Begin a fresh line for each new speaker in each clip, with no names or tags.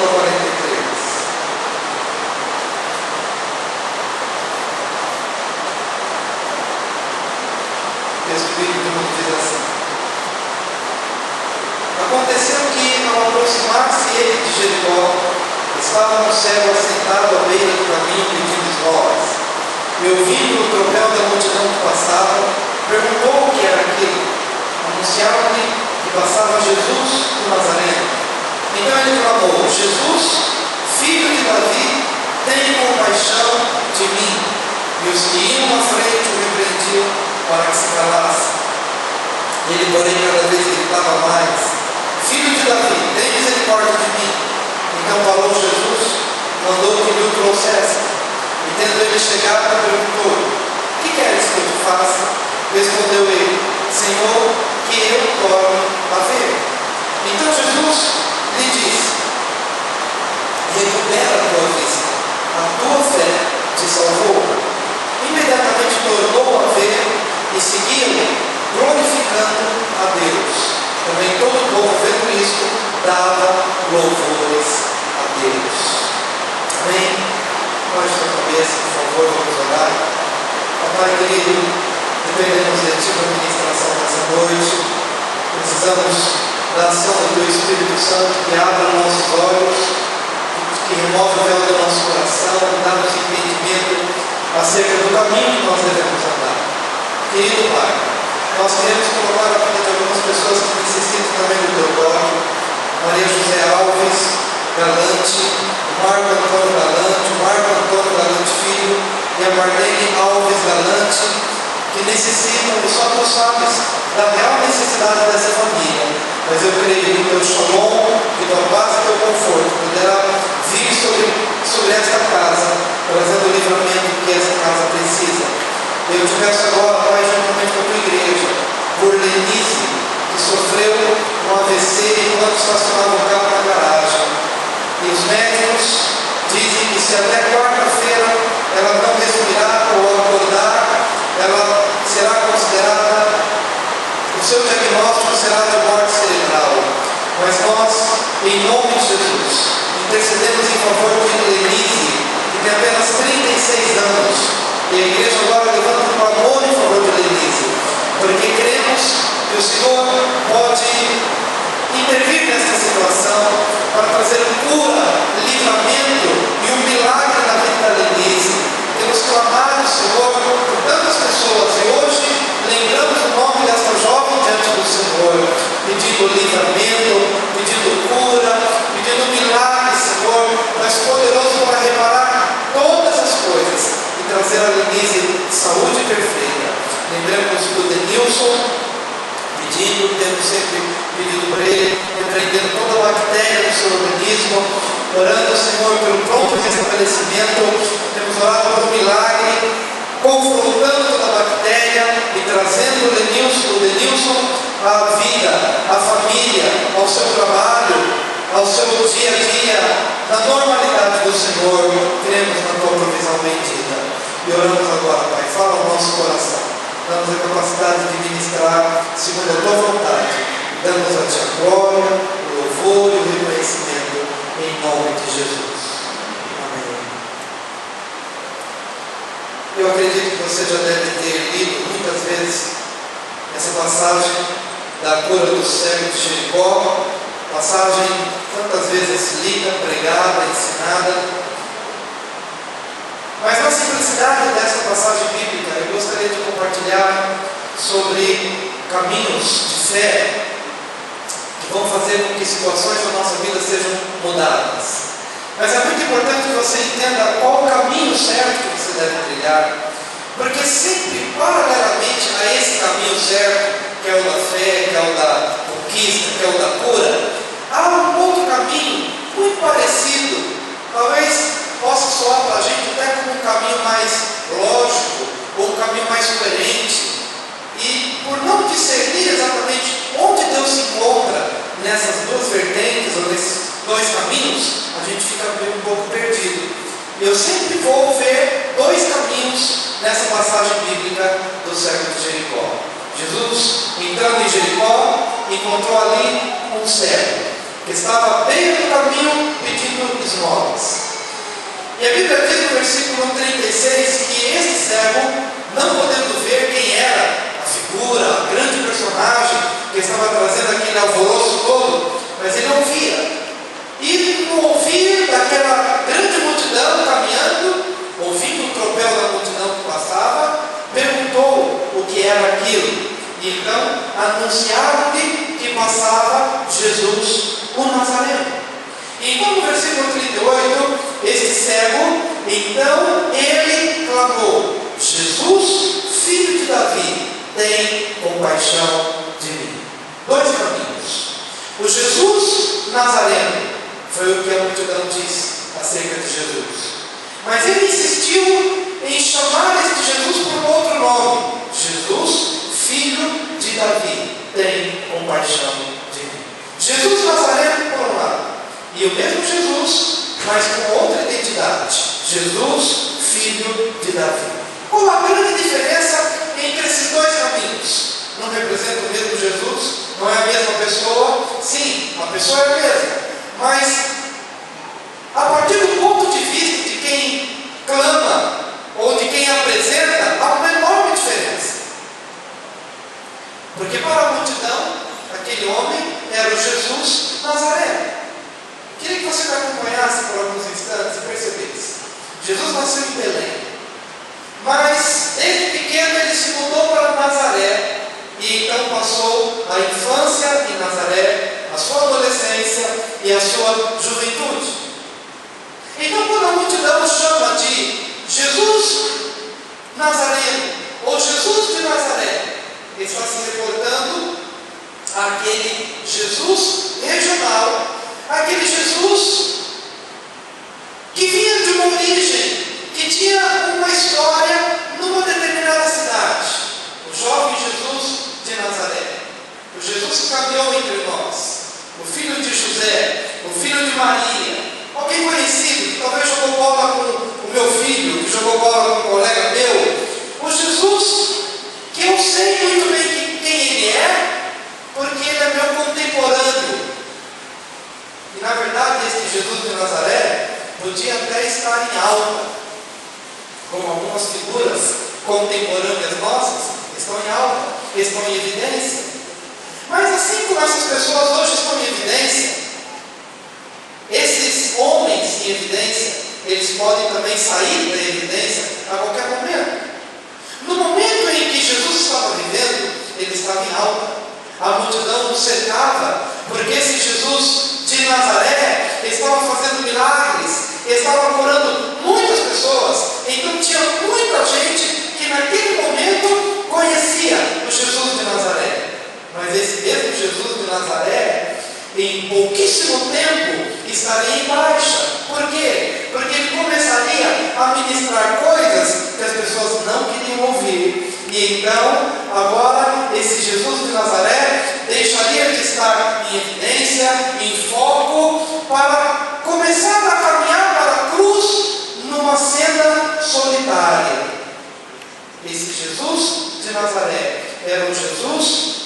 45 a 43. O texto bíblico diz assim: aconteceu que, ao aproximar-se ele de Jericó, estava um cego assentado à beira do caminho pedindo esmolas. E ouvindo o tropel da multidão que passava, perguntou o que era aquilo. Anunciaram-lhe que passava Jesus do Nazareno. Então ele clamou: Jesus, filho de Davi, tem compaixão de mim. E os que iam à frente o repreendiam para que se calasse. Ele, porém, cada vez gritava mais: Filho de Davi, tem misericórdia de mim. Então falou Jesus, mandou que lhe o trouxesse. E tendo ele chegado, perguntou: que queres que eu te faça? Respondeu ele: Senhor, que eu torne a ver. Então Jesus lhe disse: recupera a tua vista, a tua fé te salvou. Imediatamente tornou a ver e seguiu, glorificando a Deus. Também todo o povo, vendo isto, dava louvores a Deus. Amém? Baixe sua cabeça, por favor, vamos orar. Pai querido, dependemos de Ti para a ministração dessa noite. Precisamos da ação do Teu Espírito Santo que abra nossos olhos, que remove o véu do nosso coração, que dá-nos entendimento acerca do caminho que nós devemos andar. Querido Pai, nós queremos colocar a vida de algumas pessoas que necessitam também do Teu toque. Maria José Alves Galante, Marco Antônio Galante, Marco Antônio Galante Filho e a Marlene Alves Galante, que necessitam, e só Tu sabes da real necessidade dessa família. Mas eu creio que o Teu shalom, que Tua paz e Teu conforto poderá vir sobre esta casa, trazendo o livramento que essa casa precisa. Eu te peço agora, Pai, juntamente com a Tua igreja, por Lenise, que sofreu um AVC enquanto estacionava o carro na garagem. E os médicos dizem que se até quarta-feira ela não respirar ou acordar, ela será considerada, o seu diagnóstico será de morte cerebral. Mas nós, em nome de Jesus, intercedemos em favor de Lenise, que tem apenas 36 anos. E a igreja agora levanta um clamor em favor de Lenise, porque cremos que o Senhor pode intervir nessa situação para trazer cura, livramento e um milagre na vida da Lenise. Temos clamado, Senhor, por tantas pessoas, e hoje lembramos o nome desta jovem diante do Senhor, pedindo livramento, pedindo cura, pedindo milagre, Senhor, mas poderoso para reparar todas as coisas e trazer a Lenise saúde perfeita. Lembramos do Denilson, temos sempre pedido por ele, repreendendo toda a bactéria do seu organismo, orando, Senhor, pelo pronto restabelecimento. Temos orado por um milagre, confrontando toda a bactéria e trazendo o Denilson à vida, à família, ao seu trabalho, ao seu dia a dia, na normalidade do Senhor. Cremos na Tua provisão bendita. E oramos agora, Pai, fala ao nosso coração. Damos a capacidade de ministrar segundo a Tua vontade. Damos a Ti a glória, o louvor e o reconhecimento em nome de Jesus. Amém. Eu acredito que você já deve ter lido muitas vezes essa passagem da cura do cego de Jericó, passagem tantas vezes lida, pregada, ensinada. Mas na simplicidade dessa passagem bíblica, eu gostaria de compartilhar sobre caminhos de fé que vão fazer com que situações da nossa vida sejam mudadas. Mas é muito importante que você entenda qual o caminho certo que você deve trilhar, porque sempre, paralelamente a esse caminho certo, que é o da fé, que é o da conquista, que é o da cura, há um outro caminho muito parecido, talvez possa soar para a gente até como um caminho mais lógico, ou um caminho mais coerente. E por não discernir exatamente onde Deus se encontra nessas duas vertentes, ou nesses dois caminhos, a gente fica um pouco perdido. Eu sempre vou ver dois caminhos nessa passagem bíblica do cego de Jericó. Jesus, entrando em Jericó, encontrou ali um cego, que estava à beira do caminho pedindo pedindo esmolas. E a Bíblia diz no versículo 36 que esse cego, não podendo ver quem era a figura, a grande personagem que estava trazendo aquele alvoroço todo, mas ele ouvia. E no ouvir daquela grande multidão caminhando, ouvindo o tropel da multidão que passava, perguntou o que era aquilo. E então anunciaram-lhe que passava Jesus, o Nazareno. E então no versículo 38, este cego, então ele clamou: Jesus, filho de Davi, tem compaixão de mim. Dois caminhos. O Jesus Nazareno foi o que a multidão disse acerca de Jesus. Mas ele insistiu em chamar este Jesus por outro nome: Jesus, filho de Davi, tem compaixão de mim. Jesus Nazareno por um lado, e o mesmo Jesus, mas com outra identidade: Jesus, filho de Davi. Qual a grande diferença entre esses dois caminhos? Não representa o mesmo Jesus? Não é a mesma pessoa? Sim, a pessoa é a mesma, mas a partir do ponto de vista de quem clama ou de quem apresenta, há uma enorme diferença. Porque para a multidão, aquele homem era o Jesus Nazareno. Queria que você me acompanhasse por alguns instantes e percebesse. Jesus nasceu em Belém, mas desde pequeno ele se mudou para Nazaré, e então passou a infância em Nazaré, a sua adolescência e a sua juventude. Então quando a multidão chama de Jesus Nazareno, ou Jesus de Nazaré, ele está se reportando àquele Jesus regional, aquele Jesus que vinha de uma origem, que tinha uma história numa determinada cidade. O jovem Jesus de Nazaré, o Jesus que caminhou entre nós, o filho de José, o filho de Maria, alguém conhecido, que talvez jogou bola com o meu filho, que jogou bola com um colega meu, o Jesus que eu sei muito bem quem ele é, porque ele é meu contemporâneo. E na verdade esse Jesus de Nazaré podia até estar em alta, como algumas figuras contemporâneas nossas estão em alta, estão em evidência. Mas assim como essas pessoas hoje estão em evidência, esses homens em evidência, eles podem também sair da evidência a qualquer momento. No momento em que Jesus estava vivendo, ele estava em alta. A multidão o cercava, porque esse Jesus de Nazaré estava fazendo milagres, estava curando muitas pessoas. Então tinha muita gente que naquele momento conhecia o Jesus de Nazaré. Mas esse mesmo Jesus de Nazaré, em pouquíssimo tempo, estaria em baixa. Por quê? Porque ele começaria a ministrar coisas que as pessoas não queriam ouvir. E então, agora, esse Jesus de Nazaré deixaria de estar em evidência, em foco, para começar a caminhar para a cruz numa cena solitária. Esse Jesus de Nazaré era um Jesus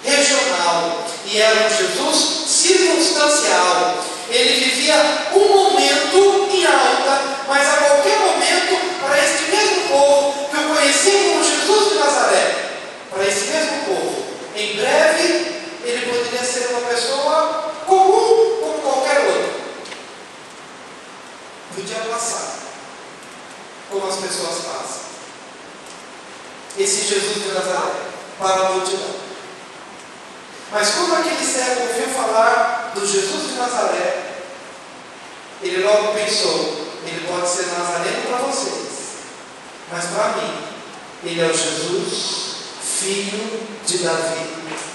regional e era um Jesus circunstancial. Ele vivia um momento em alta, mas a qualquer momento, para este mesmo povo que eu conheci como Jesus de Nazaré, para esse mesmo povo, em breve ele poderia ser uma pessoa comum como qualquer outra. Podia passar, como as pessoas passam. Esse Jesus de Nazaré para a multidão. Mas quando aquele cego ouviu falar do Jesus de Nazaré, ele logo pensou: ele pode ser Nazareno para vocês, mas para mim, ele é o Jesus, filho de Davi,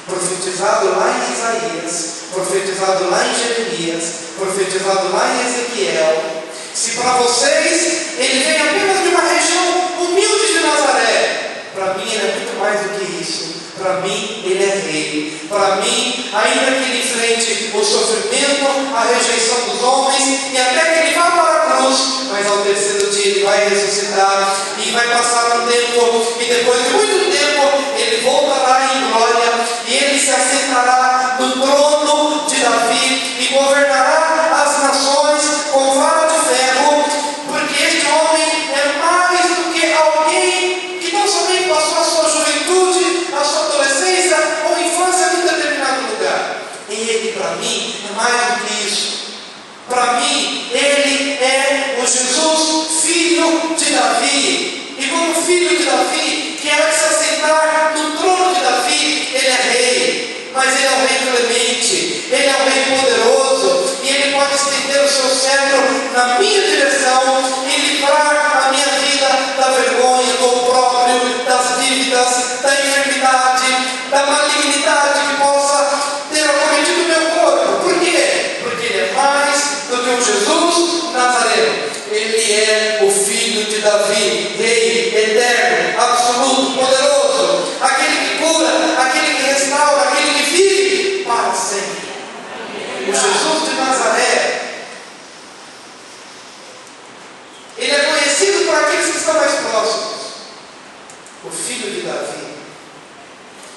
profetizado lá em Isaías, profetizado lá em Jeremias, profetizado lá em Ezequiel. Se para vocês ele vem apenas de uma região humilde de Nazaré, para mim ele é muito mais do que isso. Para mim ele é rei. Para mim, ainda que ele enfrente o sofrimento, a rejeição dos homens, e até que ele vá para a cruz, mas ao terceiro dia ele vai ressuscitar, e vai passar um tempo, e depois de muito tempo ele voltará em glória, e ele se assentará no trono de Davi e governará as nações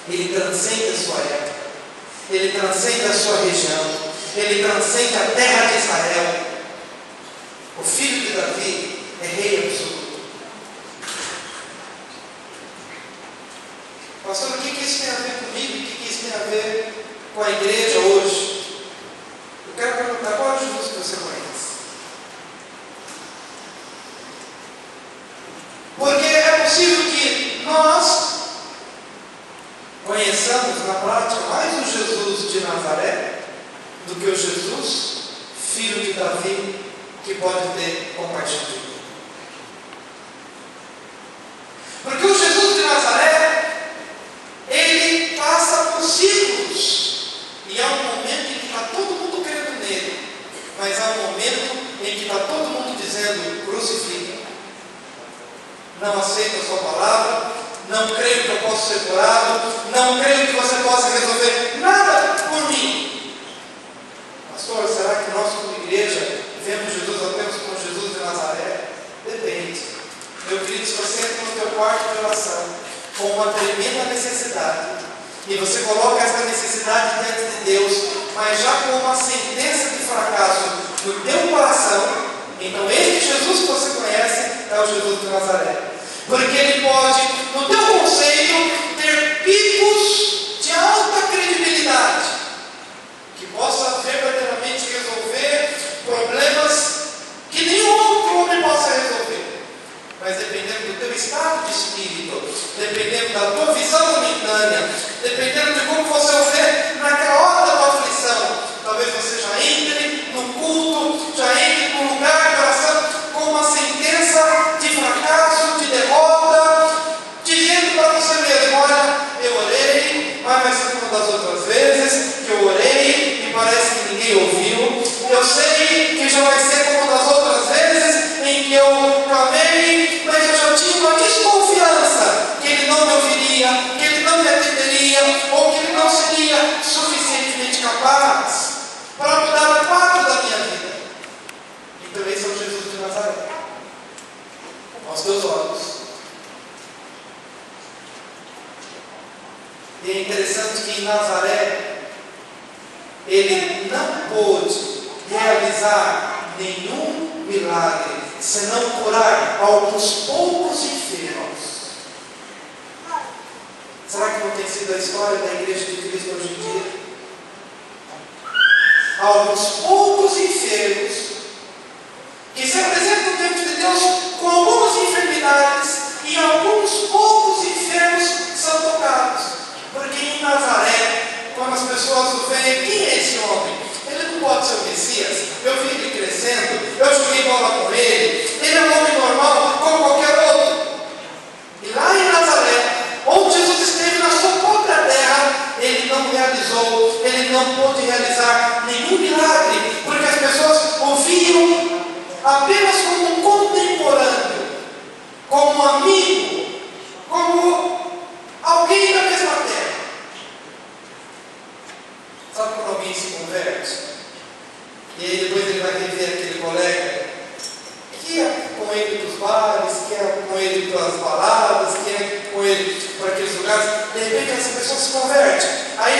Ele transcende a sua época, ele transcende a sua região, ele transcende a terra de Israel. O filho de Davi é rei absoluto. Pastor, o que isso tem a ver comigo? O que isso tem a ver com a igreja hoje? Eu quero perguntar, qual é o Jesus que você conhece? Porque é possível que nós conheçamos na prática mais o Jesus de Nazaré do que o Jesus, filho de Davi, que pode ter compaixão de mim. Porque o Jesus de Nazaré, ele passa por ciclos, e há um momento em que está todo mundo crendo nele, mas há um momento em que está todo mundo dizendo: crucifica, não aceito a sua palavra, não creio que eu possa ser curado, não creio que você possa resolver nada por mim. Pastor, será que nós como igreja vemos Jesus apenas como Jesus de Nazaré? Depende. Meu querido, se você entra no teu quarto de oração com uma tremenda necessidade, e você coloca essa necessidade diante de Deus, mas já com uma sentença de fracasso no teu coração, então este Jesus que você conhece é o Jesus de Nazaré. Porque ele pode, no teu conceito, ter picos de alta credibilidade, que possa verdadeiramente resolver problemas que nenhum outro homem possa resolver. Mas dependendo do teu estado de espírito, dependendo da tua visão momentânea, dependendo de como você o vê naquela hora da tua aflição, talvez você já entre no culto, já entre num lugar de oração com uma sentença de fracasso, de derrota, dizendo para você mesmo: olha, eu orei, mas vai ser uma das outras vezes que eu orei e parece que ninguém ouviu. Eu sei que já vai ser como das outras vezes em que eu clamei, mas eu já tinha uma desconfiança que ele não me ouviria, que ele não me atenderia, ou que ele não seria suficientemente capaz para mudar o quadro da minha vida. Então esse é o Jesus de Nazaré, aos teus olhos. E é interessante que em Nazaré ele não pôde realizar nenhum milagre, senão curar alguns poucos enfermos. Será que não tem sido a história da igreja de Cristo hoje em dia? Alguns poucos enfermos que se apresentam diante de Deus com algumas enfermidades, e alguns poucos enfermos são tocados. Porque em Nazaré, quando as pessoas o veem, quem é esse homem? Ele não pode ser o Messias. Eu vi ele crescendo, eu joguei bola com ele é um homem normal como qualquer outro. E lá em Nazaré, onde Jesus esteve na sua própria terra, ele não realizou, ele não pôde realizar nenhum milagre, porque as pessoas o viam apenas como um contemporâneo, como um amigo, como alguém da mesma terra. Sabe quando alguém se converte? E aí depois ele vai rever aquele colega que é com ele para os bares, que é com ele para as baladas, que é com ele para aqueles lugares. De repente essa pessoa se converte. Aí